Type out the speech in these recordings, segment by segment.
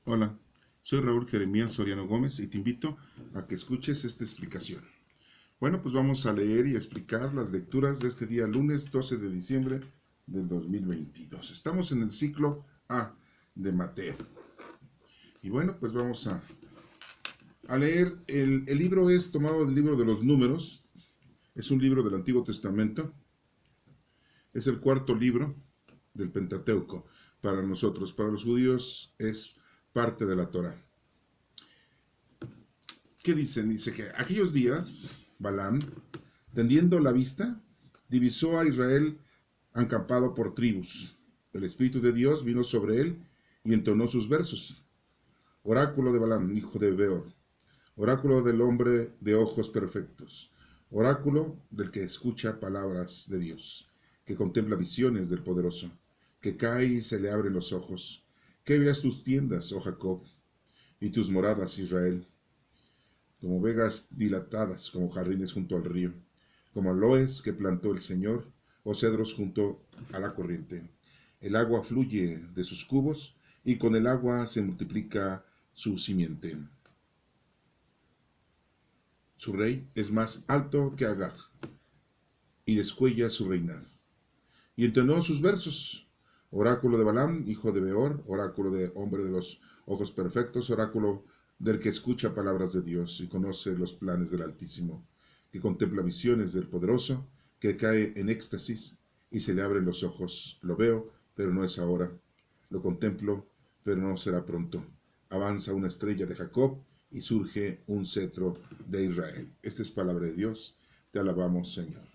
Hola, soy Raúl Jeremías Soriano Gómez y te invito a que escuches esta explicación. Bueno, pues vamos a leer y explicar las lecturas de este día lunes 12 de diciembre del 2022. Estamos en el ciclo A de Mateo. Y bueno, pues vamos a leer. El libro es tomado del libro de los Números. Es un libro del Antiguo Testamento. Es el cuarto libro del Pentateuco para nosotros. Para los judíos es parte de la Torá. ¿Qué dicen? Dice que aquellos días, Balaam, tendiendo la vista, divisó a Israel acampado por tribus. El Espíritu de Dios vino sobre él y entonó sus versos. Oráculo de Balaam, hijo de Beor. Oráculo del hombre de ojos perfectos. Oráculo del que escucha palabras de Dios, que contempla visiones del poderoso, que cae y se le abren los ojos. Que veas tus tiendas, oh Jacob, y tus moradas, Israel, como vegas dilatadas, como jardines junto al río, como aloes que plantó el Señor, o cedros junto a la corriente. El agua fluye de sus cubos, y con el agua se multiplica su simiente. Su rey es más alto que Agag, y descuella su reinado. Y entonó sus versos. Oráculo de Balaam, hijo de Beor, oráculo de hombre de los ojos perfectos, oráculo del que escucha palabras de Dios y conoce los planes del Altísimo, que contempla visiones del Poderoso, que cae en éxtasis y se le abren los ojos. Lo veo, pero no es ahora. Lo contemplo, pero no será pronto. Avanza una estrella de Jacob y surge un cetro de Israel. Esta es palabra de Dios. Te alabamos, Señor.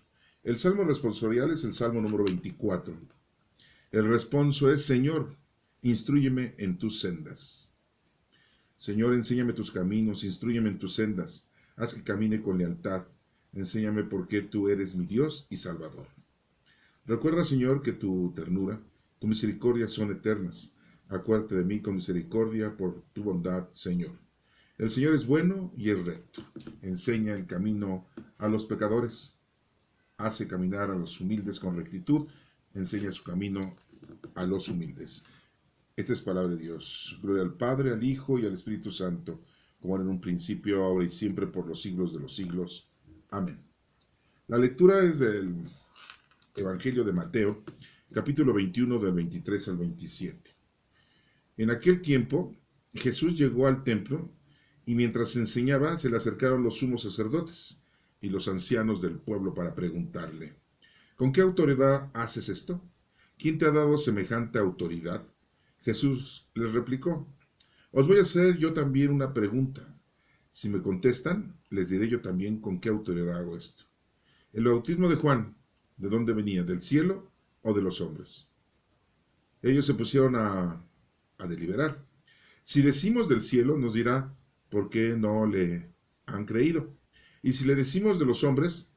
El salmo responsorial es el salmo número 24. El responso es: Señor, instrúyeme en tus sendas. Señor, enséñame tus caminos, instrúyeme en tus sendas, haz que camine con lealtad, enséñame por qué tú eres mi Dios y Salvador. Recuerda, Señor, que tu ternura, tu misericordia son eternas. Acuérdate de mí con misericordia por tu bondad, Señor. El Señor es bueno y es recto. Enseña el camino a los pecadores. Hace caminar a los humildes con rectitud. Enseña su camino a los humildes. Esta es palabra de Dios. Gloria al Padre, al Hijo y al Espíritu Santo, como era en un principio, ahora y siempre, por los siglos de los siglos. Amén. La lectura es del Evangelio de Mateo, capítulo 21, del 23 al 27. En aquel tiempo, Jesús llegó al templo y mientras enseñaba se le acercaron los sumos sacerdotes y los ancianos del pueblo para preguntarle: ¿con qué autoridad haces esto? ¿Quién te ha dado semejante autoridad? Jesús les replicó: os voy a hacer yo también una pregunta. Si me contestan, les diré yo también con qué autoridad hago esto. El bautismo de Juan, ¿de dónde venía? ¿Del cielo o de los hombres? Ellos se pusieron a deliberar. Si decimos del cielo, nos dirá por qué no le han creído. Y si le decimos de los hombres,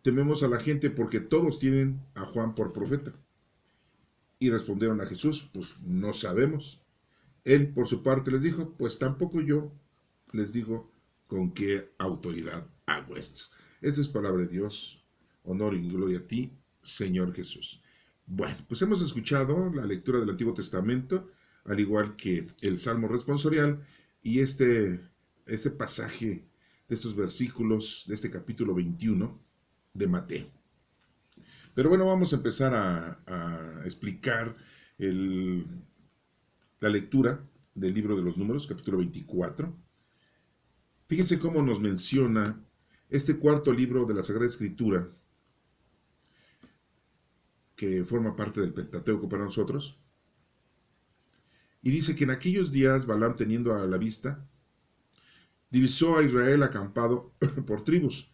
tememos a la gente porque todos tienen a Juan por profeta. Y respondieron a Jesús: pues no sabemos. Él, por su parte, les dijo: pues tampoco yo les digo con qué autoridad hago esto. Esta es palabra de Dios. Honor y gloria a ti, Señor Jesús. Bueno, pues hemos escuchado la lectura del Antiguo Testamento, al igual que el Salmo responsorial y este pasaje de estos versículos de este capítulo 21 de Mateo. Pero bueno, vamos a empezar a explicar el, la lectura del libro de los Números, capítulo 24. Fíjense cómo nos menciona este cuarto libro de la Sagrada Escritura, que forma parte del Pentateuco para nosotros. Y dice que en aquellos días Balaam, teniendo a la vista, divisó a Israel acampado por tribus.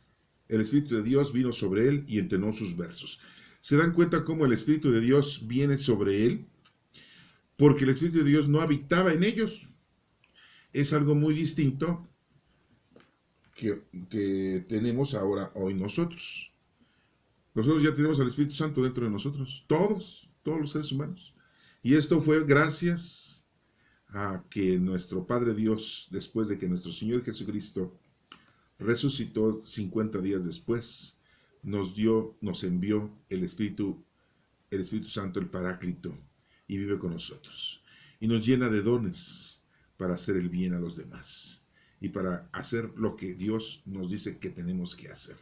El Espíritu de Dios vino sobre él y entonó sus versos. ¿Se dan cuenta cómo el Espíritu de Dios viene sobre él? Porque el Espíritu de Dios no habitaba en ellos. Es algo muy distinto que tenemos ahora, hoy nosotros. Nosotros ya tenemos al Espíritu Santo dentro de nosotros, todos los seres humanos. Y esto fue gracias a que nuestro Padre Dios, después de que nuestro Señor Jesucristo resucitó 50 días después, nos envió el Espíritu Santo, el Paráclito, y vive con nosotros. y nos llena de dones para hacer el bien a los demás y para hacer lo que Dios nos dice que tenemos que hacer.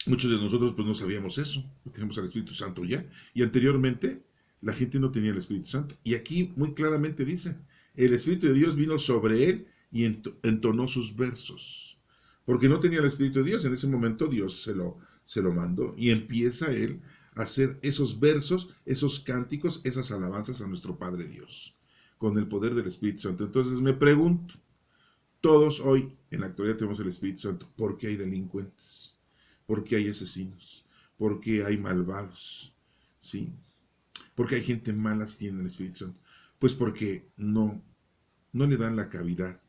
Muchos de nosotros pues no sabíamos eso, tenemos al Espíritu Santo ya, y anteriormente la gente no tenía el Espíritu Santo. Y aquí muy claramente dice, el Espíritu de Dios vino sobre él y entonó sus versos. Porque no tenía el Espíritu de Dios, en ese momento Dios se lo mandó y empieza él a hacer esos versos, esos cánticos, esas alabanzas a nuestro Padre Dios, con el poder del Espíritu Santo. Entonces me pregunto, todos hoy en la actualidad tenemos el Espíritu Santo, ¿por qué hay delincuentes? ¿Por qué hay asesinos? ¿Por qué hay malvados? ¿Sí? ¿Por qué hay gente mala si tiene el Espíritu Santo? Pues porque no le dan la cavidad,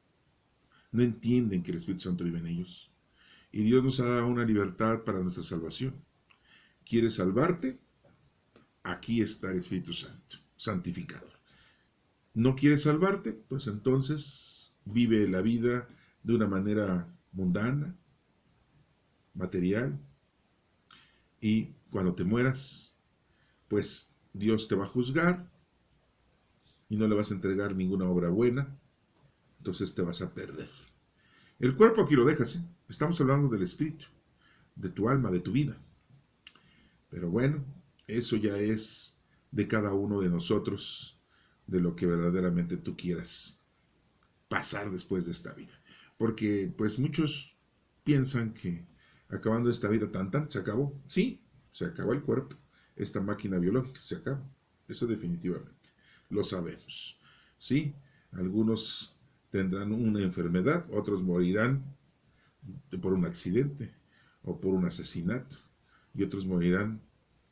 no entienden que el Espíritu Santo vive en ellos. Y Dios nos ha dado una libertad para nuestra salvación. ¿Quieres salvarte? Aquí está el Espíritu Santo, santificador. ¿No quieres salvarte? Pues entonces vive la vida de una manera mundana, material, y cuando te mueras, pues Dios te va a juzgar y no le vas a entregar ninguna obra buena, entonces te vas a perder. El cuerpo aquí lo dejas, ¿eh? Estamos hablando del espíritu, de tu alma, de tu vida. Pero bueno, eso ya es de cada uno de nosotros, de lo que verdaderamente tú quieras pasar después de esta vida. Porque pues muchos piensan que acabando esta vida tan, se acabó. Sí, se acabó el cuerpo, esta máquina biológica, se acabó. Eso definitivamente, lo sabemos. Sí, algunos tendrán una enfermedad, otros morirán por un accidente o por un asesinato, y otros morirán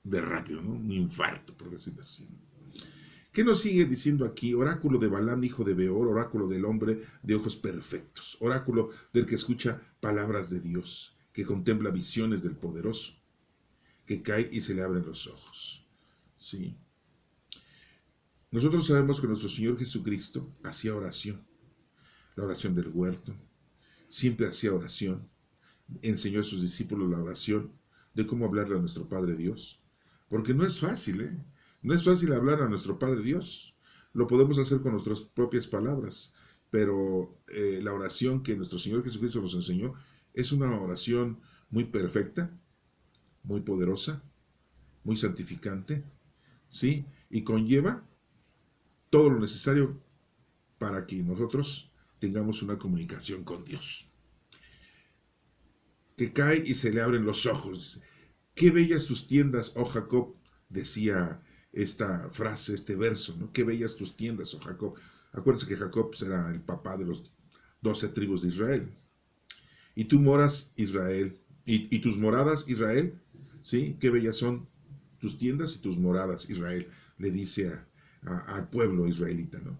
de rápido, ¿no? Un infarto, por decirlo así. ¿Qué nos sigue diciendo aquí? Oráculo de Balaam, hijo de Beor, oráculo del hombre de ojos perfectos, oráculo del que escucha palabras de Dios, que contempla visiones del poderoso, que cae y se le abren los ojos. Sí. Nosotros sabemos que nuestro Señor Jesucristo hacía oración, la oración del huerto, siempre hacía oración, enseñó a sus discípulos la oración de cómo hablarle a nuestro Padre Dios, porque no es fácil, ¿eh? No es fácil hablar a nuestro Padre Dios. Lo podemos hacer con nuestras propias palabras, pero la oración que nuestro Señor Jesucristo nos enseñó es una oración muy perfecta, muy poderosa, muy santificante, ¿sí? Y conlleva todo lo necesario para que nosotros tengamos una comunicación con Dios. Que cae y se le abren los ojos. Qué bellas tus tiendas, oh Jacob, decía esta frase, este verso, ¿no? Qué bellas tus tiendas, oh Jacob. Acuérdense que Jacob era el papá de los 12 tribus de Israel. Y tú moras, Israel, y tus moradas, Israel, ¿sí? Qué bellas son tus tiendas y tus moradas, Israel, le dice al pueblo israelita, ¿no?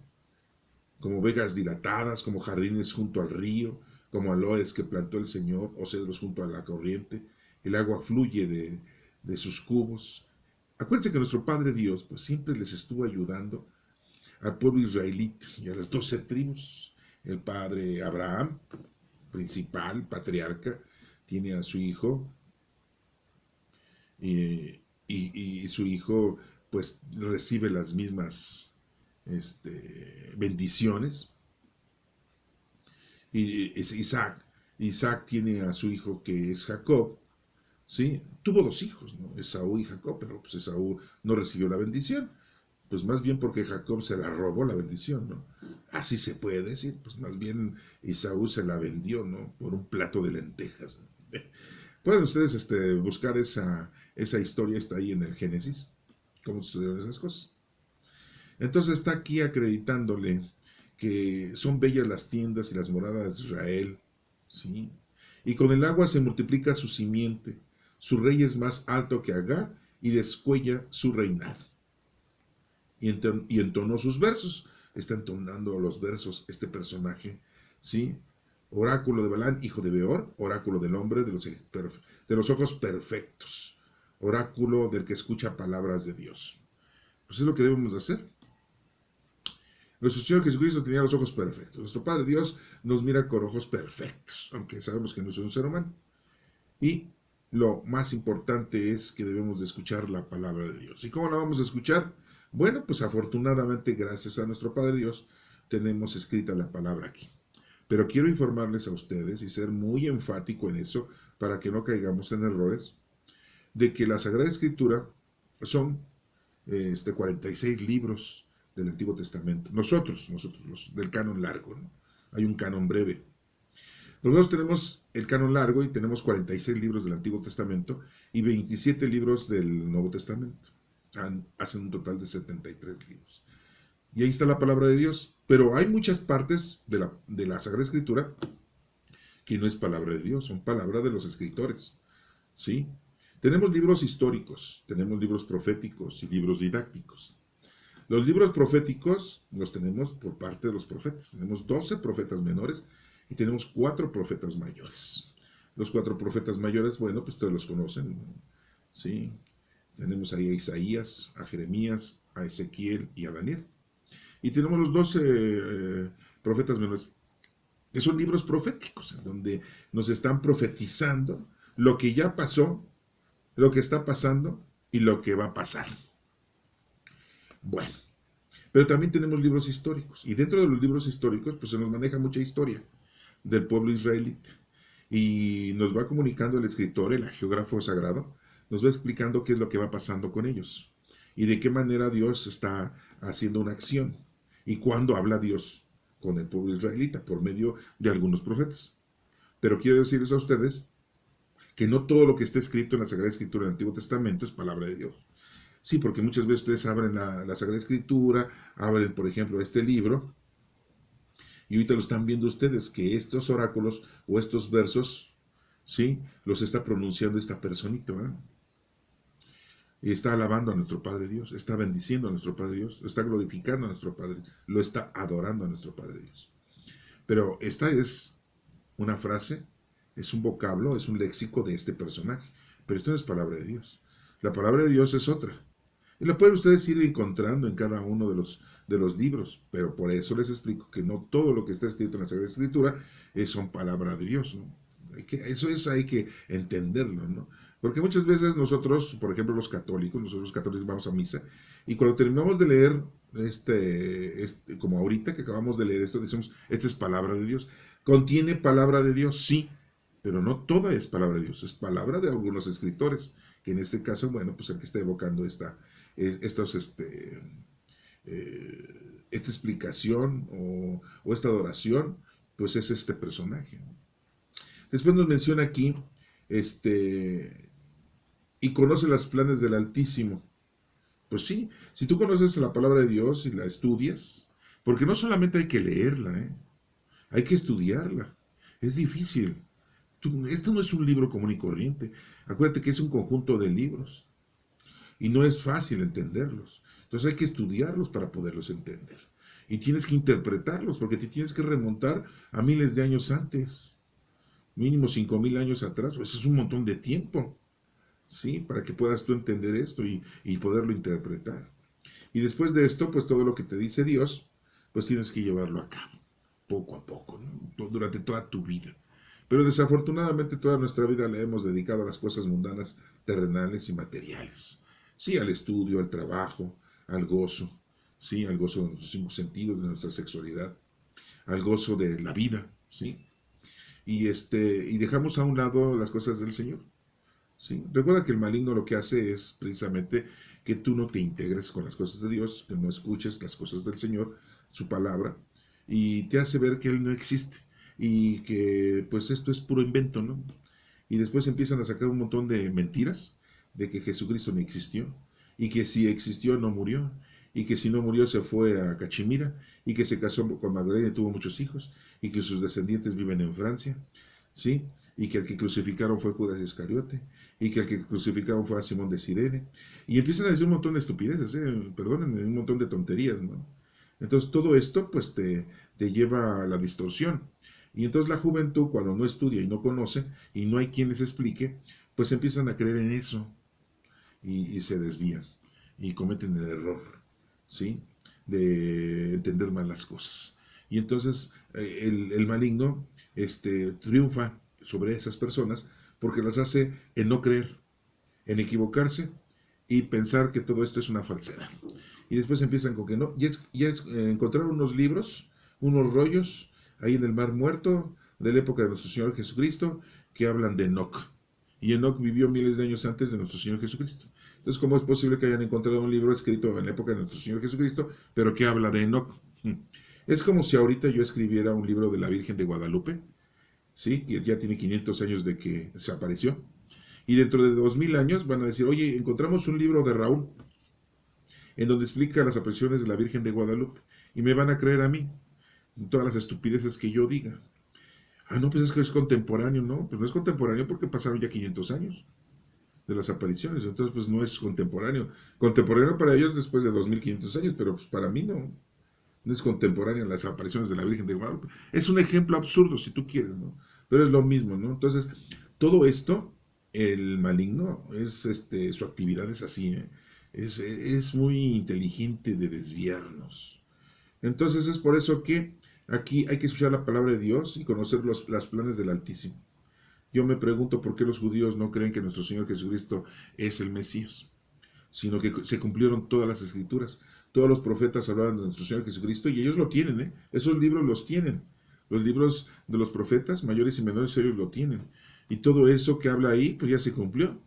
Como vegas dilatadas, como jardines junto al río, como aloes que plantó el Señor, o cedros junto a la corriente. El agua fluye de sus cubos. Acuérdense que nuestro Padre Dios pues siempre les estuvo ayudando al pueblo israelita y a las 12 tribus. El padre Abraham, principal, patriarca, tiene a su hijo y su hijo pues recibe las mismas bendiciones. Y es Isaac. Isaac tiene a su hijo que es Jacob, ¿sí? Tuvo dos hijos, ¿no? Esaú y Jacob, pero pues Esaú no recibió la bendición. Pues más bien porque Jacob se la robó la bendición, ¿no? Así se puede decir, pues más bien Esaú se la vendió, ¿no? Por un plato de lentejas, ¿no? Pueden ustedes buscar esa historia, está ahí en el Génesis, cómo estudiaron esas cosas. Entonces está aquí acreditándole que son bellas las tiendas y las moradas de Israel, ¿sí? Y con el agua se multiplica su simiente, su rey es más alto que Agag y descuella su reinado. Y entonó sus versos, está entonando los versos este personaje, ¿sí? Oráculo de Balaam, hijo de Beor, oráculo del hombre de los ojos perfectos, oráculo del que escucha palabras de Dios. Pues es lo que debemos de hacer. Nuestro Señor Jesucristo tenía los ojos perfectos. Nuestro Padre Dios nos mira con ojos perfectos, aunque sabemos que no es un ser humano. Y lo más importante es que debemos de escuchar la palabra de Dios. ¿Y cómo la vamos a escuchar? Bueno, pues afortunadamente, gracias a nuestro Padre Dios, tenemos escrita la palabra aquí. Pero quiero informarles a ustedes y ser muy enfático en eso para que no caigamos en errores, de que la Sagrada Escritura son 46 libros del Antiguo Testamento. Nosotros los del canon largo, ¿no? Hay un canon breve. Nosotros tenemos el canon largo y tenemos 46 libros del Antiguo Testamento y 27 libros del Nuevo Testamento. Hacen un total de 73 libros. Y ahí está la palabra de Dios. Pero hay muchas partes de la Sagrada Escritura que no es palabra de Dios, son palabra de los escritores. ¿Sí? Tenemos libros históricos, tenemos libros proféticos y libros didácticos. Los libros proféticos los tenemos por parte de los profetas. Tenemos 12 profetas menores y tenemos 4 profetas mayores. Los 4 profetas mayores, bueno, pues ustedes los conocen, ¿sí? Tenemos ahí a Isaías, a Jeremías, a Ezequiel y a Daniel. Y tenemos los 12 profetas menores, que son libros proféticos, en donde nos están profetizando lo que ya pasó, lo que está pasando y lo que va a pasar. Bueno, pero también tenemos libros históricos. Y dentro de los libros históricos, pues se nos maneja mucha historia del pueblo israelita. Y nos va comunicando el escritor, el geógrafo sagrado, nos va explicando qué es lo que va pasando con ellos. Y de qué manera Dios está haciendo una acción. Y cuándo habla Dios con el pueblo israelita, por medio de algunos profetas. Pero quiero decirles a ustedes que no todo lo que está escrito en la Sagrada Escritura del Antiguo Testamento es palabra de Dios. Sí, porque muchas veces ustedes abren la Sagrada Escritura, abren, por ejemplo, este libro, y ahorita lo están viendo ustedes, que estos oráculos o estos versos, ¿sí? Los está pronunciando esta personita, ¿verdad? Y está alabando a nuestro Padre Dios, está bendiciendo a nuestro Padre Dios, está glorificando a nuestro Padre, lo está adorando a nuestro Padre Dios. Pero esta es una frase, es un vocablo, es un léxico de este personaje, pero esto no es palabra de Dios. La palabra de Dios es otra. Y la pueden ustedes ir encontrando en cada uno de los libros, pero por eso les explico que no todo lo que está escrito en la Sagrada Escritura son palabra de Dios, ¿no? Hay que entenderlo, ¿no? Porque muchas veces nosotros, por ejemplo nosotros los católicos vamos a misa, y cuando terminamos de leer, como ahorita que acabamos de leer esto, decimos, esta es palabra de Dios. ¿Contiene palabra de Dios? Sí, pero no toda es palabra de Dios, es palabra de algunos escritores, que en este caso, bueno, pues el que está evocando esta explicación o esta adoración, pues es este personaje. Después nos menciona aquí, y conoce los planes del Altísimo. Pues sí, si tú conoces la palabra de Dios y la estudias, porque no solamente hay que leerla, hay que estudiarla. Es difícil. Esto no es un libro común y corriente. Acuérdate que es un conjunto de libros y no es fácil entenderlos. Entonces hay que estudiarlos para poderlos entender. Y tienes que interpretarlos, porque te tienes que remontar a miles de años antes, mínimo 5,000 años atrás. Eso es un montón de tiempo, ¿sí? Para que puedas tú entender esto y poderlo interpretar. Y después de esto, pues todo lo que te dice Dios, pues tienes que llevarlo a cabo, poco a poco, ¿no? Durante toda tu vida. Pero desafortunadamente toda nuestra vida la hemos dedicado a las cosas mundanas, terrenales y materiales. Sí, al estudio, al trabajo, al gozo, sí, al gozo de nuestros 5 sentidos, de nuestra sexualidad, al gozo de la vida, sí. Y dejamos a un lado las cosas del Señor, sí. Recuerda que el maligno lo que hace es precisamente que tú no te integres con las cosas de Dios, que no escuches las cosas del Señor, su palabra, y te hace ver que Él no existe y que pues esto es puro invento, ¿no? Y después empiezan a sacar un montón de mentiras de que Jesucristo no existió, y que si existió no murió, y que si no murió se fue a Cachemira, y que se casó con Magdalena y tuvo muchos hijos, y que sus descendientes viven en Francia, ¿sí? Y que el que crucificaron fue Judas Iscariote, y que el que crucificaron fue a Simón de Cirene, y empiezan a decir un montón de estupideces, perdonen, un montón de tonterías, ¿no? Entonces todo esto pues te lleva a la distorsión. Y entonces la juventud, cuando no estudia y no conoce, y no hay quien les explique, pues empiezan a creer en eso, y se desvían, y cometen el error, ¿sí? De entender mal las cosas. Y entonces el maligno triunfa sobre esas personas porque las hace en no creer, en equivocarse y pensar que todo esto es una falsedad. y después empiezan con que no, encontraron unos libros, unos rollos, ahí en el Mar Muerto, de la época de nuestro Señor Jesucristo, que hablan de Enoc. Y Enoc vivió miles de años antes de nuestro Señor Jesucristo. Entonces, ¿cómo es posible que hayan encontrado un libro escrito en la época de nuestro Señor Jesucristo, pero que habla de Enoc? Es como si ahorita yo escribiera un libro de la Virgen de Guadalupe, ¿sí? Que ya tiene 500 años de que se apareció. Y dentro de 2000 años van a decir, oye, encontramos un libro de Raúl en donde explica las apariciones de la Virgen de Guadalupe. Y me van a creer a mí, todas las estupideces que yo diga. Ah, no, pues es que es contemporáneo, ¿no? Pues no es contemporáneo porque pasaron ya 500 años de las apariciones, entonces pues no es contemporáneo. Contemporáneo para ellos después de 2500 años, pero pues para mí no es contemporáneo las apariciones de la Virgen de Guadalupe. Es un ejemplo absurdo si tú quieres, ¿no? Pero es lo mismo, ¿no? Entonces, todo esto, el maligno, su actividad es así, ¿eh? Es muy inteligente de desviarnos. Entonces es por eso que aquí hay que escuchar la palabra de Dios y conocer los planes del Altísimo. Yo me pregunto por qué los judíos no creen que nuestro Señor Jesucristo es el Mesías, sino que se cumplieron todas las escrituras. Todos los profetas hablaban de nuestro Señor Jesucristo y ellos lo tienen, ¿eh? Esos libros los tienen. Los libros de los profetas, mayores y menores, ellos lo tienen. Y todo eso que habla ahí, pues ya se cumplió.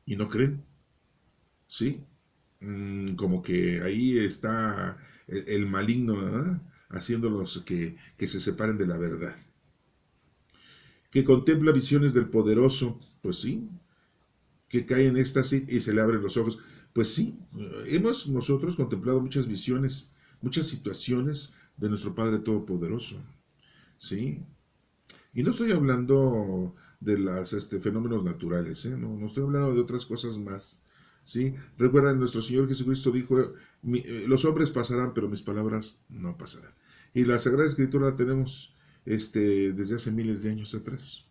Y no creen, ¿sí? Como que ahí está el maligno, ¿eh? Haciéndolos que se separen de la verdad. Que contempla visiones del poderoso, pues sí, que cae en éxtasis y se le abren los ojos. Pues sí, hemos nosotros contemplado muchas visiones, muchas situaciones de nuestro Padre Todopoderoso, ¿sí? Y no estoy hablando de los fenómenos naturales, ¿eh? No estoy hablando de otras cosas más, ¿sí? Recuerden, nuestro Señor Jesucristo dijo, los hombres pasarán, pero mis palabras no pasarán. Y la Sagrada Escritura la tenemos desde hace miles de años atrás.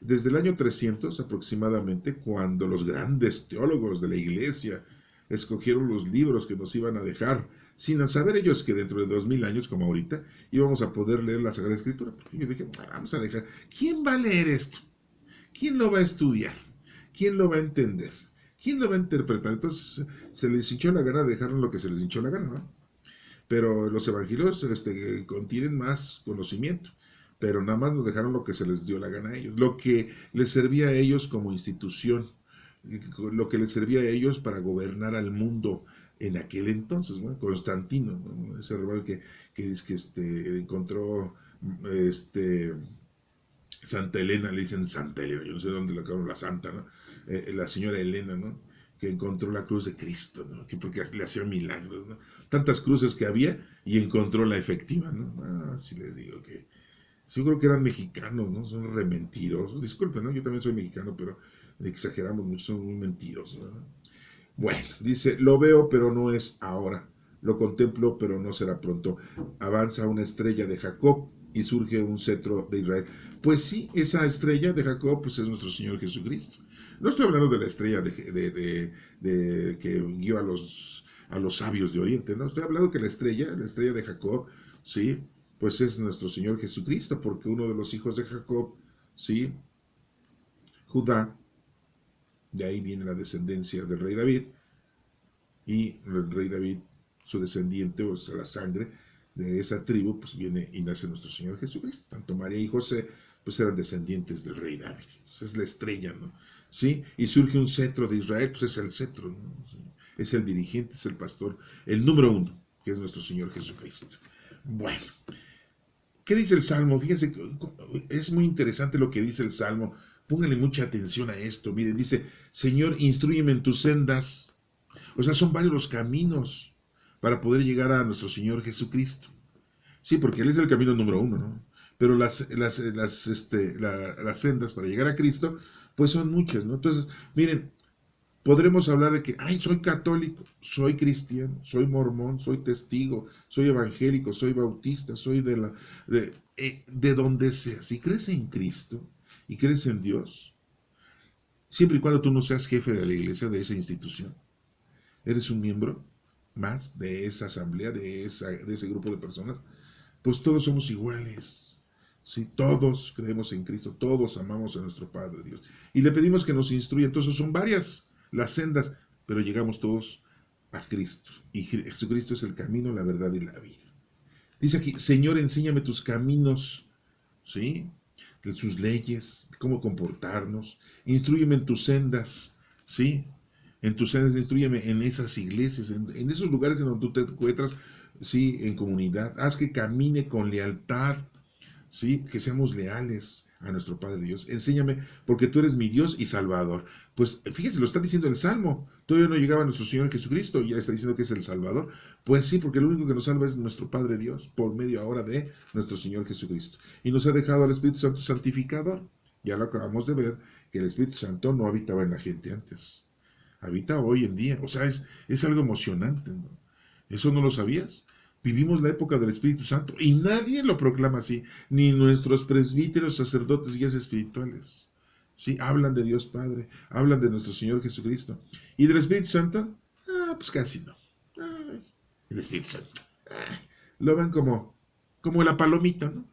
Desde el año 300 aproximadamente, cuando los grandes teólogos de la iglesia escogieron los libros que nos iban a dejar, sin saber ellos que dentro de 2000 años, como ahorita, íbamos a poder leer la Sagrada Escritura. Porque yo dije, vamos a dejar, ¿quién va a leer esto? ¿Quién lo va a estudiar? ¿Quién lo va a entender? ¿Quién lo va a interpretar? Entonces se les hinchó la gana de dejar lo que se les hinchó la gana, ¿no? Pero los evangelios contienen más conocimiento, pero nada más nos dejaron lo que se les dio la gana a ellos, lo que les servía a ellos como institución, lo que les servía a ellos para gobernar al mundo en aquel entonces, ¿no? Constantino, ¿no? Ese hermano que dice que encontró Santa Elena, le dicen Santa Elena, yo no sé dónde la acabaron la santa, ¿no? La señora Elena, ¿no? Que encontró la cruz de Cristo, ¿no? Que porque le hacía milagros, ¿no? Tantas cruces que había y encontró la efectiva, ¿no? Sí les digo que seguro que eran mexicanos, ¿no? Son re mentirosos. Disculpen, ¿no? Yo también soy mexicano, pero exageramos mucho, son muy mentirosos, ¿no? Bueno, dice, lo veo, pero no es ahora. Lo contemplo, pero no será pronto. Avanza una estrella de Jacob y surge un cetro de Israel. Pues sí, esa estrella de Jacob pues es nuestro Señor Jesucristo. No estoy hablando de la estrella que guió a los sabios de Oriente, no, estoy hablando que la estrella de Jacob, sí, pues es nuestro Señor Jesucristo, porque uno de los hijos de Jacob, sí, Judá, de ahí viene la descendencia del rey David, y el rey David, su descendiente, o sea, la sangre de esa tribu, pues viene y nace nuestro Señor Jesucristo. Tanto María y José, pues eran descendientes del rey David. Entonces es la estrella, ¿no? ¿Sí? Y surge un cetro de Israel, pues es el cetro, ¿no? ¿Sí? Es el dirigente, es el pastor, el número uno, que es nuestro Señor Jesucristo. Bueno, ¿qué dice el Salmo? Fíjense, es muy interesante lo que dice el Salmo. Pónganle mucha atención a esto. Miren, dice, Señor, instrúyeme en tus sendas. O sea, son varios los caminos para poder llegar a nuestro Señor Jesucristo. Sí, porque Él es el camino número uno, ¿no? Pero las sendas para llegar a Cristo, pues son muchas, ¿no? Entonces, miren, podremos hablar de que, ay, soy católico, soy cristiano, soy mormón, soy testigo, soy evangélico, soy bautista, soy de donde sea. Si crees en Cristo y crees en Dios, siempre y cuando tú no seas jefe de la iglesia, de esa institución, eres un miembro más de esa asamblea, de ese grupo de personas, pues todos somos iguales. ¿Sí? Todos creemos en Cristo, todos amamos a nuestro Padre Dios. Y le pedimos que nos instruya. Entonces son varias las sendas, pero llegamos todos a Cristo. Y Jesucristo es el camino, la verdad y la vida. Dice aquí, Señor, enséñame tus caminos, ¿sí? De sus leyes, de cómo comportarnos. Instrúyeme en tus sendas, ¿sí? En tus sendas, instrúyeme en esas iglesias, en esos lugares en donde tú te encuentras, ¿sí? En comunidad. Haz que camine con lealtad, ¿sí? Que seamos leales a nuestro Padre Dios. Enséñame, porque tú eres mi Dios y Salvador. Pues fíjese, lo está diciendo el Salmo. Todavía no llegaba nuestro Señor Jesucristo, ya está diciendo que es el Salvador. Pues sí, porque lo único que nos salva es nuestro Padre Dios, por medio ahora de nuestro Señor Jesucristo. Y nos ha dejado al Espíritu Santo santificador. Ya lo acabamos de ver, que el Espíritu Santo no habitaba en la gente antes. Habita hoy en día. O sea, es algo emocionante, ¿no? ¿Eso no lo sabías? Vivimos la época del Espíritu Santo y nadie lo proclama así, ni nuestros presbíteros, sacerdotes, guías espirituales. Sí, hablan de Dios Padre, hablan de nuestro Señor Jesucristo. ¿Y del Espíritu Santo? Pues casi no. Ay, el Espíritu Santo. Lo ven como la palomita, ¿no?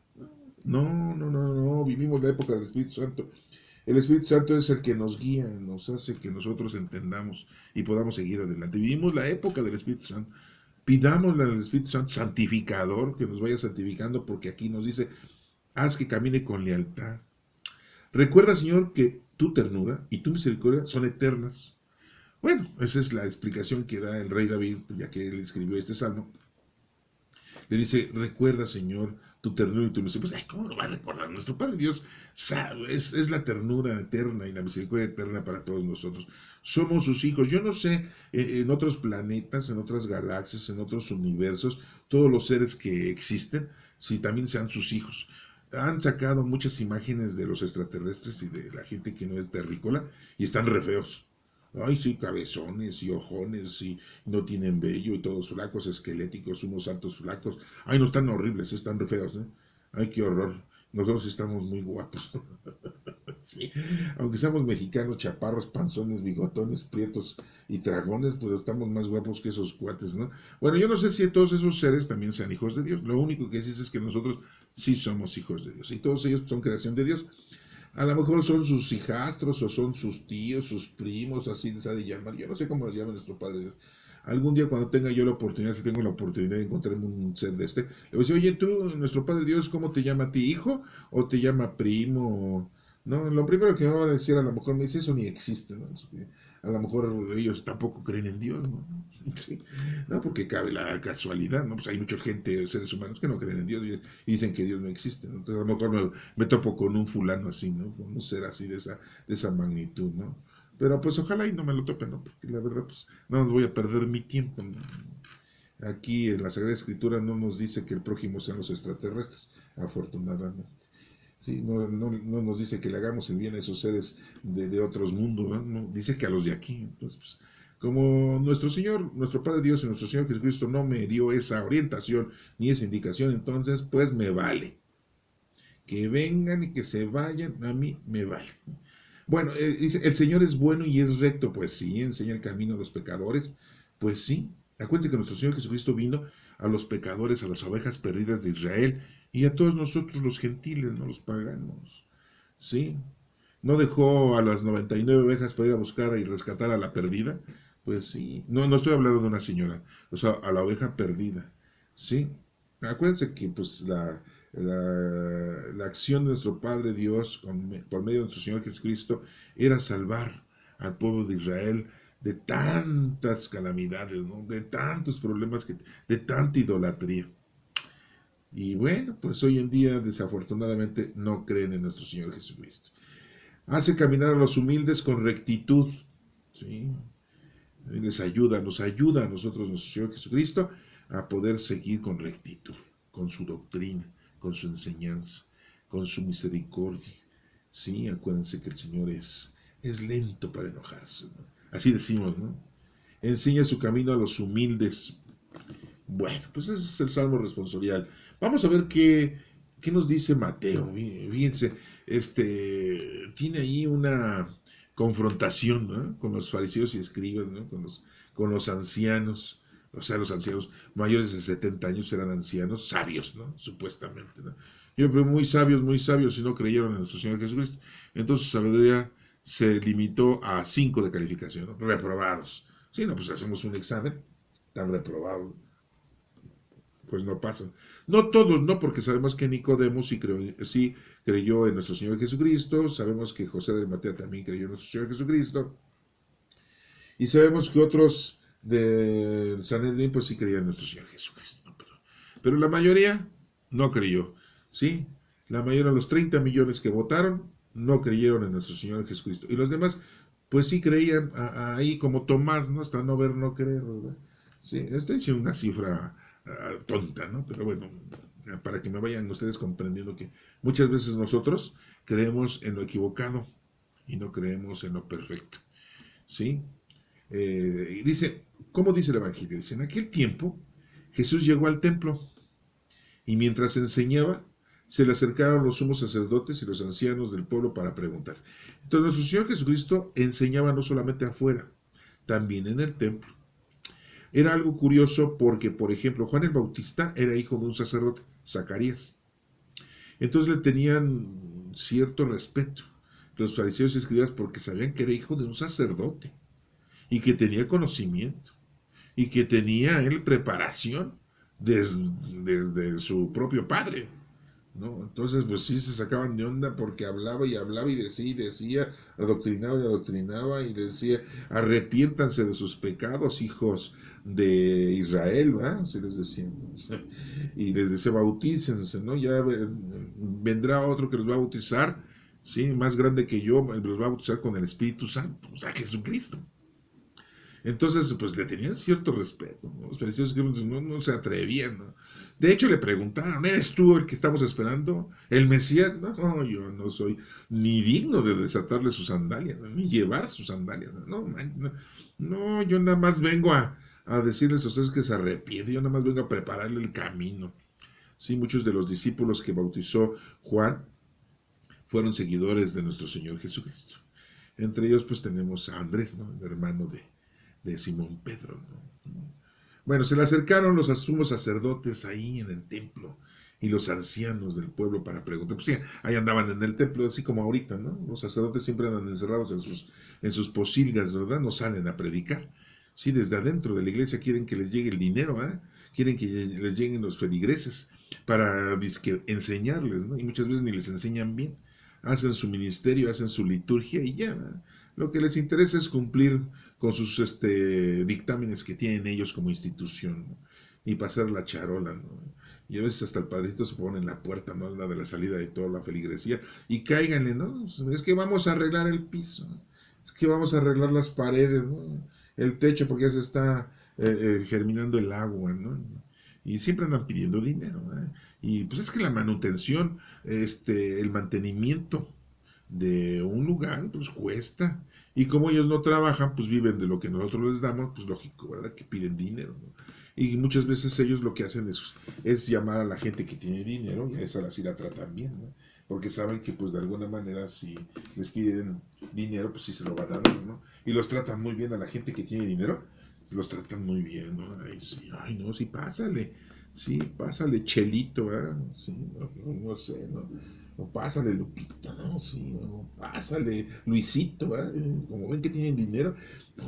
No, no, no, no, vivimos la época del Espíritu Santo. El Espíritu Santo es el que nos guía, nos hace que nosotros entendamos y podamos seguir adelante. Vivimos la época del Espíritu Santo. Pidámosle al Espíritu Santo santificador que nos vaya santificando, porque aquí nos dice, haz que camine con lealtad. Recuerda, Señor, que tu ternura y tu misericordia son eternas. Bueno, esa es la explicación que da el rey David, ya que él escribió este salmo. Le dice, recuerda, Señor, tu ternura y tu misericordia. Pues, ¿cómo lo va a recordar? Nuestro Padre Dios sabe, es la ternura eterna y la misericordia eterna para todos nosotros. Somos sus hijos. Yo no sé, en otros planetas, en otras galaxias, en otros universos, todos los seres que existen, si también sean sus hijos. Han sacado muchas imágenes de los extraterrestres y de la gente que no es terrícola y están re feos. Ay, sí, cabezones y ojones y no tienen vello y todos flacos, esqueléticos, unos altos flacos. Ay, no están horribles, están re feos, ¿eh? Ay, qué horror. Nosotros estamos muy guapos. Sí. Aunque seamos mexicanos, chaparros, panzones, bigotones, prietos y dragones, pues estamos más guapos que esos cuates, ¿no? Bueno, yo no sé si todos esos seres también sean hijos de Dios. Lo único que sí es que nosotros sí somos hijos de Dios. Y todos ellos son creación de Dios. A lo mejor son sus hijastros o son sus tíos, sus primos, así les ha de llamar. Yo no sé cómo les llama nuestro Padre Dios. Algún día cuando tenga yo la oportunidad, si tengo la oportunidad de encontrarme un ser de le voy a decir, oye, tú, nuestro Padre Dios, ¿cómo te llama a ti, hijo? ¿O te llama primo? No, lo primero que me va a decir, a lo mejor me dice, eso ni existe, ¿no? A lo mejor ellos tampoco creen en Dios, ¿no? Sí. No, porque cabe la casualidad, ¿no? Pues hay mucha gente, seres humanos, que no creen en Dios y dicen que Dios no existe, ¿no? Entonces a lo mejor me topo con un fulano así, ¿no? Con un ser así de esa magnitud, ¿no? Pero pues ojalá y no me lo tope, ¿no? Porque la verdad, pues no voy a perder mi tiempo, ¿no? Aquí en la Sagrada Escritura no nos dice que el prójimo sean los extraterrestres, afortunadamente. Sí, no nos dice que le hagamos el bien a esos seres de otros mundos, ¿no? No, dice que a los de aquí. Entonces, pues, como nuestro Señor, nuestro Padre Dios y nuestro Señor Jesucristo no me dio esa orientación ni esa indicación, entonces pues me vale. Que vengan y que se vayan, a mí me vale. Bueno, dice, el Señor es bueno y es recto, pues sí, enseña el camino a los pecadores, pues sí. Acuérdense que nuestro Señor Jesucristo vino a los pecadores, a las ovejas perdidas de Israel y a todos nosotros los gentiles, no los paganos, ¿sí? No dejó a las 99 ovejas para ir a buscar y rescatar a la perdida, pues sí. No estoy hablando de una señora, o sea, a la oveja perdida, ¿sí? Acuérdense que pues la acción de nuestro Padre Dios por medio de nuestro Señor Jesucristo era salvar al pueblo de Israel de tantas calamidades, ¿no? De tantos problemas, de tanta idolatría. Y bueno, pues hoy en día desafortunadamente no creen en nuestro Señor Jesucristo. Hace caminar a los humildes con rectitud, ¿sí? Nos ayuda a nosotros, nuestro Señor Jesucristo, a poder seguir con rectitud, con su doctrina, con su enseñanza, con su misericordia. Sí, acuérdense que el Señor es lento para enojarse, ¿no? Así decimos, ¿no? Enseña su camino a los humildes. Bueno, pues ese es el Salmo responsorial. Vamos a ver qué nos dice Mateo. Fíjense, tiene ahí una confrontación, ¿no? Con los fariseos y escribas, ¿no? Con los ancianos. O sea, los ancianos mayores de 70 años eran ancianos sabios, ¿no? Supuestamente, ¿no? Yo, pero muy sabios y no creyeron en nuestro Señor Jesucristo. Entonces su sabiduría se limitó a 5 de calificación, ¿no? Reprobados. Sí, no, pues hacemos un examen tan reprobado, pues no pasan. No todos, no, porque sabemos que Nicodemo sí creyó en nuestro Señor Jesucristo, sabemos que José de Matea también creyó en nuestro Señor Jesucristo, y sabemos que otros de Sanedrín pues sí creían en nuestro Señor Jesucristo, ¿no? Pero la mayoría no creyó, ¿sí? La mayoría de los 30 millones que votaron no creyeron en nuestro Señor Jesucristo. Y los demás, pues sí creían ahí como Tomás, ¿no? Hasta no ver, no creer, ¿verdad? Sí, esta es una cifra tonta, ¿no? Pero bueno, para que me vayan ustedes comprendiendo que muchas veces nosotros creemos en lo equivocado y no creemos en lo perfecto, ¿sí? Y dice, ¿cómo dice el Evangelio? Dice, en aquel tiempo Jesús llegó al templo y mientras enseñaba, se le acercaron los sumos sacerdotes y los ancianos del pueblo para preguntar. Entonces nuestro Señor Jesucristo enseñaba no solamente afuera, también en el templo. Era algo curioso porque, por ejemplo, Juan el Bautista era hijo de un sacerdote, Zacarías. Entonces le tenían cierto respeto los fariseos y escribas porque sabían que era hijo de un sacerdote y que tenía conocimiento y que tenía él preparación desde su propio padre, ¿no? Entonces, pues sí se sacaban de onda porque hablaba y decía, adoctrinaba y decía, arrepiéntanse de sus pecados, hijos de Israel, ¿verdad? Se les decía, ¿no? Y les decía, bautícense, ¿no? Ya vendrá otro que los va a bautizar, ¿sí? Más grande que yo, los va a bautizar con el Espíritu Santo, o sea, Jesucristo. Entonces, pues le tenían cierto respeto, ¿no? Los fariseos no se atrevían, ¿no? De hecho, le preguntaron, ¿eres tú el que estamos esperando? ¿El Mesías? No, yo no soy ni digno de desatarle sus sandalias, ¿no? Ni llevar sus sandalias. No, yo nada más vengo a decirles a ustedes que se arrepienten, yo nada más vengo a prepararle el camino. Sí, muchos de los discípulos que bautizó Juan fueron seguidores de nuestro Señor Jesucristo. Entre ellos, pues tenemos a Andrés, ¿no? El hermano de Simón Pedro, ¿no? Bueno, se le acercaron los sumos sacerdotes ahí en el templo y los ancianos del pueblo para preguntar. Pues sí, ahí andaban en el templo, así como ahorita, ¿no? Los sacerdotes siempre andan encerrados en sus posilgas, ¿verdad? No salen a predicar. Sí, desde adentro de la iglesia quieren que les llegue el dinero, ¿eh? Quieren que les lleguen los feligreses para enseñarles, ¿no? Y muchas veces ni les enseñan bien. Hacen su ministerio, hacen su liturgia y ya, ¿no? Lo que les interesa es cumplir con sus dictámenes que tienen ellos como institución, ¿no? Y pasar la charola, ¿no? Y a veces hasta el padrito se pone en la puerta, ¿no? La de la salida de toda la feligresía, y cáiganle, ¿no? Es que vamos a arreglar el piso, ¿no? Es que vamos a arreglar las paredes, ¿no? El techo porque ya se está germinando el agua, ¿no? Y siempre andan pidiendo dinero, ¿eh? Y pues es que la manutención, el mantenimiento de un lugar, pues cuesta. Y como ellos no trabajan, pues viven de lo que nosotros les damos, pues lógico, ¿verdad? Que piden dinero, ¿no? Y muchas veces ellos lo que hacen es llamar a la gente que tiene dinero y a esa sí la tratan bien, ¿no? Porque saben que pues de alguna manera si les piden dinero, pues sí se lo van a dar, ¿no? Y los tratan muy bien a la gente que tiene dinero, los tratan muy bien, ¿no? Ay, sí, ay no, sí, pásale, Chelito, ¿eh? Sí, no sé, ¿no? O pásale Lupita, ¿no? Sí, o pásale Luisito, ¿eh? Como ven que tienen dinero.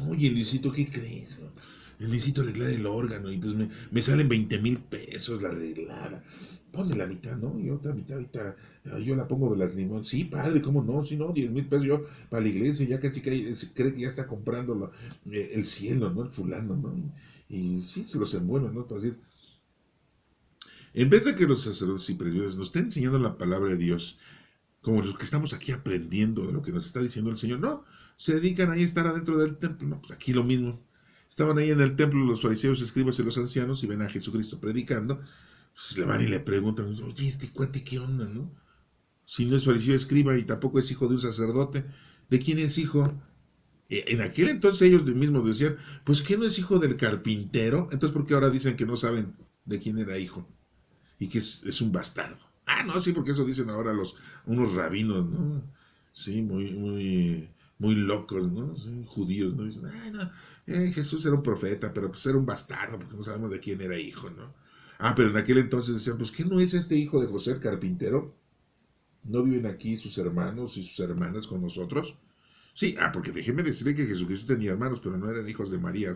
Oye, Luisito, ¿qué crees? Necesito arreglar el órgano y pues me salen 20,000 pesos la arreglada. Ponle la mitad, ¿no? Y otra mitad ahorita yo la pongo de las limón. Sí, padre, ¿cómo no? Sí, no, 10,000 pesos yo para la iglesia, ya casi cree que ya está comprando el cielo, ¿no? El fulano, ¿no? Y sí, se los envuelven, ¿no? Para decir, en vez de que los sacerdotes y presbíteros nos estén enseñando la palabra de Dios, como los que estamos aquí aprendiendo de lo que nos está diciendo el Señor, no, se dedican ahí a estar adentro del templo, no, pues aquí lo mismo. Estaban ahí en el templo los fariseos, escribas y los ancianos y ven a Jesucristo predicando, pues le van y le preguntan, oye, este cuate, ¿qué onda, no? Si no es fariseo, escriba y tampoco es hijo de un sacerdote, ¿de quién es hijo? En aquel entonces ellos mismos decían, pues ¿qué no es hijo del carpintero? Entonces, ¿por qué ahora dicen que no saben de quién era hijo? Y que es un bastardo. Ah, no, sí, porque eso dicen ahora unos rabinos, ¿no? Sí, muy locos, ¿no? Sí, judíos, ¿no? Dicen, ay, no, Jesús era un profeta, pero pues era un bastardo, porque no sabemos de quién era hijo, ¿no? Ah, pero en aquel entonces decían, pues, ¿qué no es este hijo de José el carpintero? ¿No viven aquí sus hermanos y sus hermanas con nosotros? Sí, porque déjeme decirle que Jesucristo tenía hermanos, pero no eran hijos de María,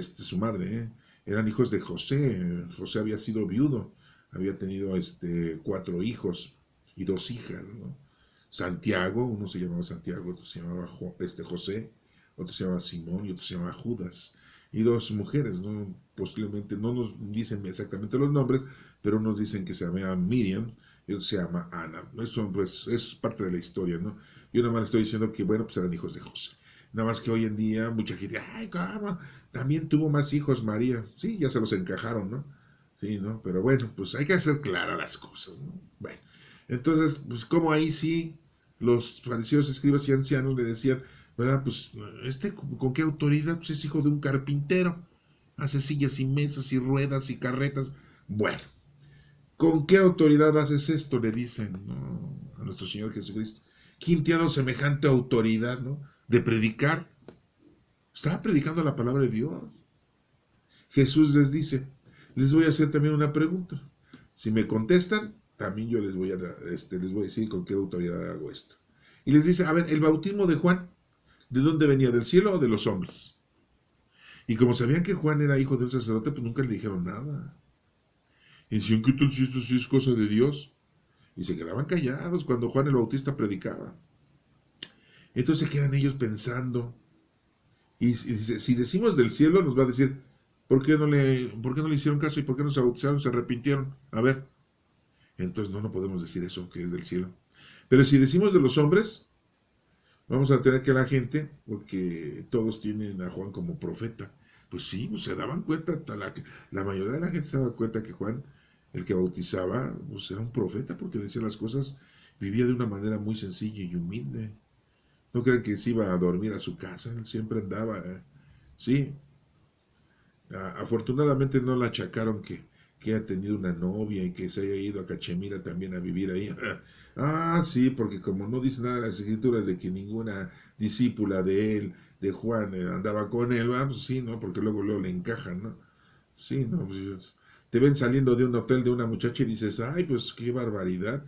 su madre, ¿eh? eran hijos de José. José había sido viudo, había tenido 4 hijos y 2 hijas, ¿no? Santiago, uno se llamaba Santiago, otro se llamaba José, otro se llamaba Simón y otro se llamaba Judas. Y 2 mujeres, ¿no? Posiblemente no nos dicen exactamente los nombres, pero nos dicen que se llama Miriam y otro se llama Ana. Eso pues es parte de la historia, ¿no? Yo nada más estoy diciendo que, bueno, pues eran hijos de José. Nada más que hoy en día mucha gente, ay, ¿cómo? También tuvo más hijos María. Sí, ya se los encajaron, ¿no? Sí, ¿no? Pero bueno, pues hay que hacer claras las cosas, ¿no? Bueno, entonces, pues como ahí sí los fariseos, escribas y ancianos le decían, ¿verdad? Pues, ¿con qué autoridad? Pues es hijo de un carpintero. Hace sillas y mesas y ruedas y carretas. Bueno, ¿con qué autoridad haces esto? Le dicen, ¿no? A nuestro Señor Jesucristo. ¿Quién te ha dado semejante autoridad, ¿no? De predicar. Estaba predicando la palabra de Dios. Jesús les dice, les voy a hacer también una pregunta. Si me contestan, también yo les voy a decir con qué autoridad hago esto. Y les dice, a ver, el bautismo de Juan, ¿de dónde venía? ¿Del cielo o de los hombres? Y como sabían que Juan era hijo de un sacerdote, pues nunca le dijeron nada. Y decían, ¿qué tal si esto sí es cosa de Dios? Y se quedaban callados cuando Juan el Bautista predicaba. Entonces se quedan ellos pensando. Y dice, si decimos del cielo, nos va a decir, ¿por qué no le hicieron caso y por qué no se bautizaron, se arrepintieron? A ver, entonces no podemos decir eso, que es del cielo. Pero si decimos de los hombres, vamos a tener que la gente, porque todos tienen a Juan como profeta. Pues sí, pues se daban cuenta, la mayoría de la gente se daba cuenta que Juan, el que bautizaba, pues era un profeta, porque decía las cosas, vivía de una manera muy sencilla y humilde. No crean que se iba a dormir a su casa, él siempre andaba, sí. Afortunadamente no le achacaron que ha tenido una novia y que se haya ido a Cachemira también a vivir ahí. Ah, sí, porque como no dice nada en las escrituras de que ninguna discípula de él, de Juan, andaba con él, pues sí, ¿no? Porque luego le encajan, ¿no? Sí, ¿no? Pues, te ven saliendo de un hotel de una muchacha y dices, ay, pues qué barbaridad.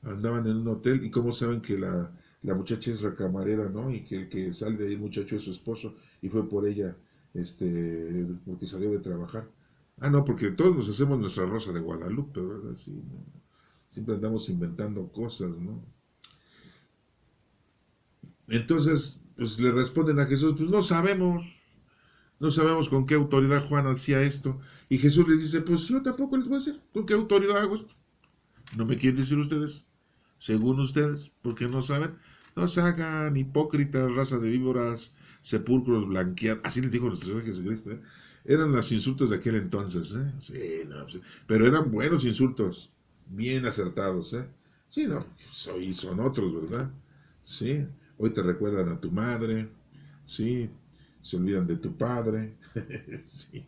Andaban en un hotel y cómo saben que la muchacha es recamarera, ¿no? Y que el que sale de ahí el muchacho es su esposo y fue por ella, porque salió de trabajar. Ah, no, porque todos nos hacemos nuestra Rosa de Guadalupe, ¿verdad? Sí, ¿no? Siempre andamos inventando cosas, ¿no? Entonces, pues le responden a Jesús, pues no sabemos con qué autoridad Juan hacía esto. Y Jesús les dice, pues yo tampoco les voy a decir con qué autoridad hago esto. ¿No me quieren decir ustedes? Según ustedes, porque no saben, no se hagan hipócritas, raza de víboras, sepulcros blanqueados. Así les dijo nuestro Señor Jesucristo, ¿eh? Eran los insultos de aquel entonces, ¿eh? Sí, no, sí. Pero eran buenos insultos, bien acertados, ¿eh? Sí, no, son otros, ¿verdad? Sí, hoy te recuerdan a tu madre, sí, se olvidan de tu padre, sí.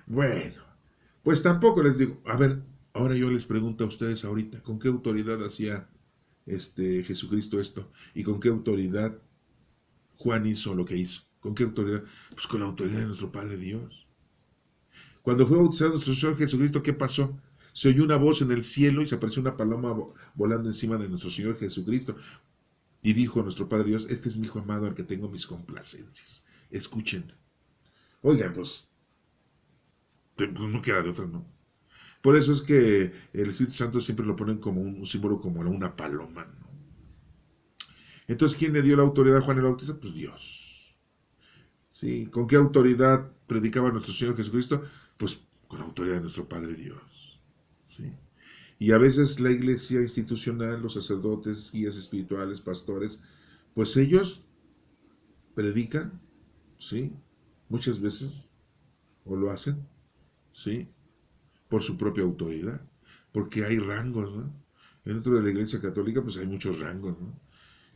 Bueno, pues tampoco les digo, a ver, ahora yo les pregunto a ustedes ahorita, ¿con qué autoridad hacía Jesucristo esto? ¿Y con qué autoridad Juan hizo lo que hizo? ¿Con qué autoridad? Pues con la autoridad de nuestro Padre Dios. Cuando fue bautizado nuestro Señor Jesucristo, ¿qué pasó? Se oyó una voz en el cielo y se apareció una paloma volando encima de nuestro Señor Jesucristo. Y dijo nuestro Padre Dios, este es mi hijo amado al que tengo mis complacencias. Escuchen. Oigan, pues no queda de otra, ¿no? Por eso es que el Espíritu Santo siempre lo ponen como un símbolo, como una paloma, ¿no? Entonces, ¿quién le dio la autoridad a Juan el Bautista? Pues Dios. ¿Sí? ¿Con qué autoridad predicaba nuestro Señor Jesucristo? Pues con la autoridad de nuestro Padre Dios. ¿Sí? Y a veces la iglesia institucional, los sacerdotes, guías espirituales, pastores, pues ellos predican, ¿sí? Muchas veces, o lo hacen, ¿sí? Por su propia autoridad. Porque hay rangos, ¿no? Dentro de la iglesia católica, pues hay muchos rangos, ¿no?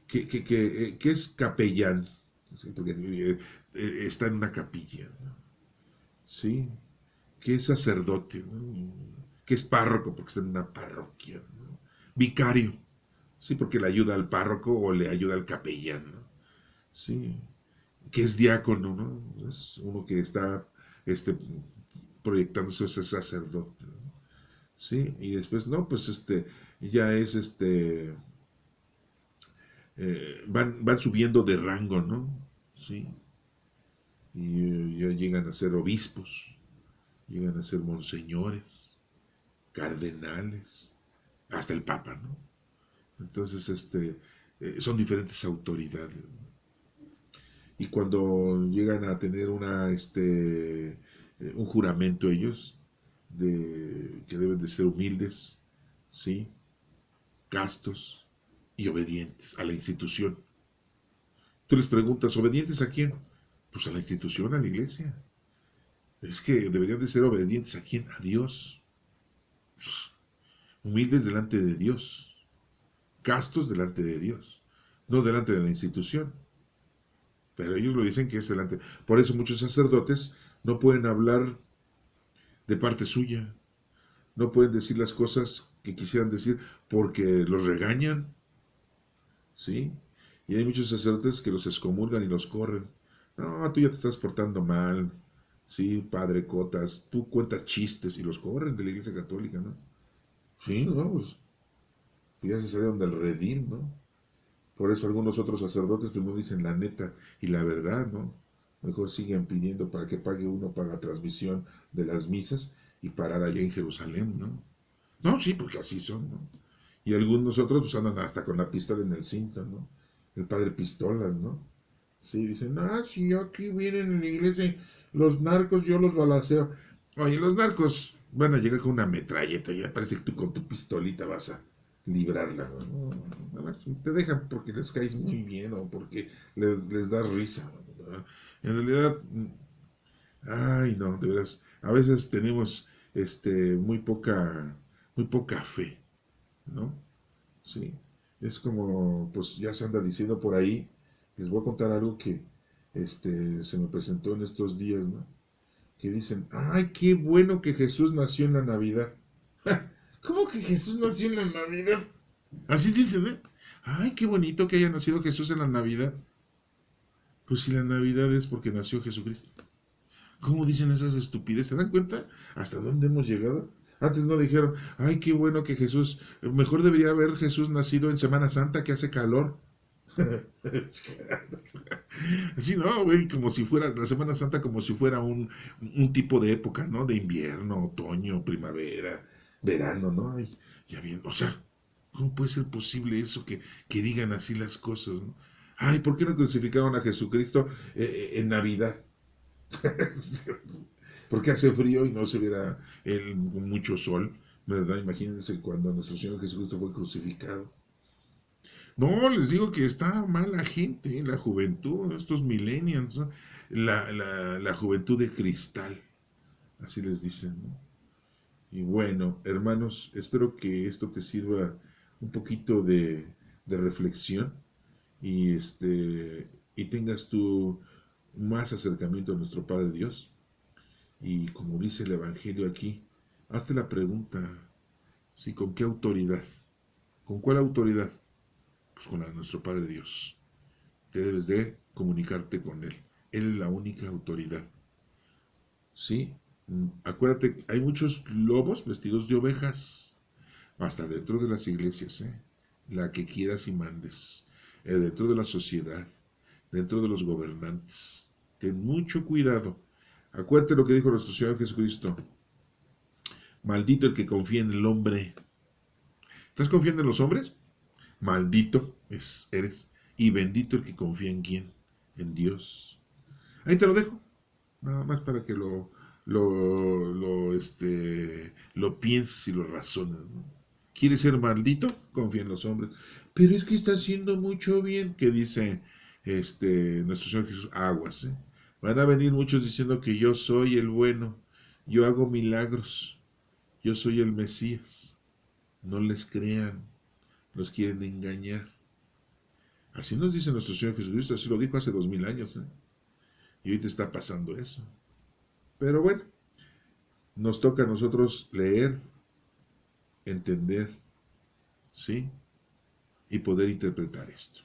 ¿Qué es capellán? ¿Sí? Porque está en una capilla, ¿no? ¿Sí? ¿Qué es sacerdote? ¿No? ¿Qué es párroco? Porque está en una parroquia, ¿no? Vicario, ¿sí? Porque le ayuda al párroco o le ayuda al capellán, ¿no? ¿Sí? ¿Qué es diácono? ¿No? Es uno que está este, proyectándose a ser sacerdote, ¿no? ¿Sí? Y después, no, pues ya es van subiendo de rango, ¿no? Sí. Y ya llegan a ser obispos. llegan a ser monseñores, cardenales, hasta el Papa, ¿no? Entonces, son diferentes autoridades, ¿no? Y cuando llegan a tener un juramento ellos, que deben de ser humildes, ¿sí? Castos y obedientes a la institución. Tú les preguntas, ¿obedientes a quién? Pues a la institución, a la iglesia. Es que deberían de ser obedientes a quién? A Dios. Humildes delante de Dios. Castos delante de Dios. No delante de la institución. Pero ellos lo dicen que es delante. Por eso muchos sacerdotes no pueden hablar de parte suya. No pueden decir las cosas que quisieran decir porque los regañan. ¿Sí? Y hay muchos sacerdotes que los excomulgan y los corren. No, tú ya te estás portando mal. Sí, padre Cotas, tú cuentas chistes y los corren de la iglesia católica, ¿no? Sí, no, pues ya se salieron del redil, ¿no? Por eso algunos otros sacerdotes pues no dicen la neta y la verdad, ¿no? Mejor siguen pidiendo para que pague uno para la transmisión de las misas y parar allá en Jerusalén, ¿no? No, sí, porque así son, ¿no? Y algunos otros pues andan hasta con la pistola en el cinto, ¿no? El padre Pistolas, ¿no? Sí, dicen, ah, si aquí vienen en la iglesia los narcos, yo los balaceo. Oye, los narcos van a llegar con una metralleta, ya parece que tú con tu pistolita vas a librarla, ¿no? Nada más te dejan porque les caes muy bien o porque les das risa, ¿no? En realidad, ay, no, de veras, a veces tenemos muy poca fe, ¿no? Sí, es como, pues ya se anda diciendo por ahí, les voy a contar algo que se me presentó en estos días, ¿no? Que dicen, ay, qué bueno que Jesús nació en la Navidad. ¿Cómo que Jesús nació en la Navidad? Así dicen, ¿eh? Ay, qué bonito que haya nacido Jesús en la Navidad. Pues si la Navidad es porque nació Jesucristo. ¿Cómo dicen esas estupideces? ¿Se dan cuenta hasta dónde hemos llegado? Antes no dijeron, ay, qué bueno que Jesús, mejor debería haber Jesús nacido en Semana Santa que hace calor. Así, ¿no, güey? Como si fuera la Semana Santa, como si fuera un tipo de época, ¿no? De invierno, otoño, primavera, verano, ¿no? Ay, ya bien, o sea, ¿cómo puede ser posible eso que digan así las cosas, ¿no? Ay, ¿por qué no crucificaron a Jesucristo en Navidad? Porque hace frío y no se viera mucho sol, ¿verdad? Imagínense cuando nuestro Señor Jesucristo fue crucificado. No, les digo que está mala gente, la juventud, estos millennials, ¿no? La juventud de cristal, así les dicen, ¿no? Y bueno, hermanos, espero que esto te sirva un poquito de reflexión y, y tengas tú más acercamiento a nuestro Padre Dios. Y como dice el Evangelio aquí, hazte la pregunta, ¿sí? ¿Con qué autoridad? ¿Con cuál autoridad? Pues con la de nuestro Padre Dios. Te debes de comunicarte con Él. Él es la única autoridad. ¿Sí? Acuérdate, hay muchos lobos vestidos de ovejas, hasta dentro de las iglesias, ¿eh? La que quieras y mandes, dentro de la sociedad, dentro de los gobernantes. Ten mucho cuidado. Acuérdate lo que dijo nuestro Señor Jesucristo. Maldito el que confía en el hombre. ¿Estás confiando en los hombres? Maldito eres. Y bendito el que confía en quién. En Dios. Ahí te lo dejo. Nada más para que lo pienses y lo razones, ¿no? ¿Quieres ser maldito? Confía en los hombres. Pero es que está haciendo mucho bien. Que dice nuestro Señor Jesús. Aguas, ¿eh? Van a venir muchos diciendo que yo soy el bueno. Yo hago milagros. Yo soy el Mesías. No les crean. Los quieren engañar. Así nos dice nuestro Señor Jesucristo. Así lo dijo hace 2000 años, ¿eh? Y hoy te está pasando eso. Pero bueno, nos toca a nosotros leer, entender, ¿sí? Y poder interpretar esto.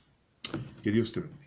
Que Dios te bendiga.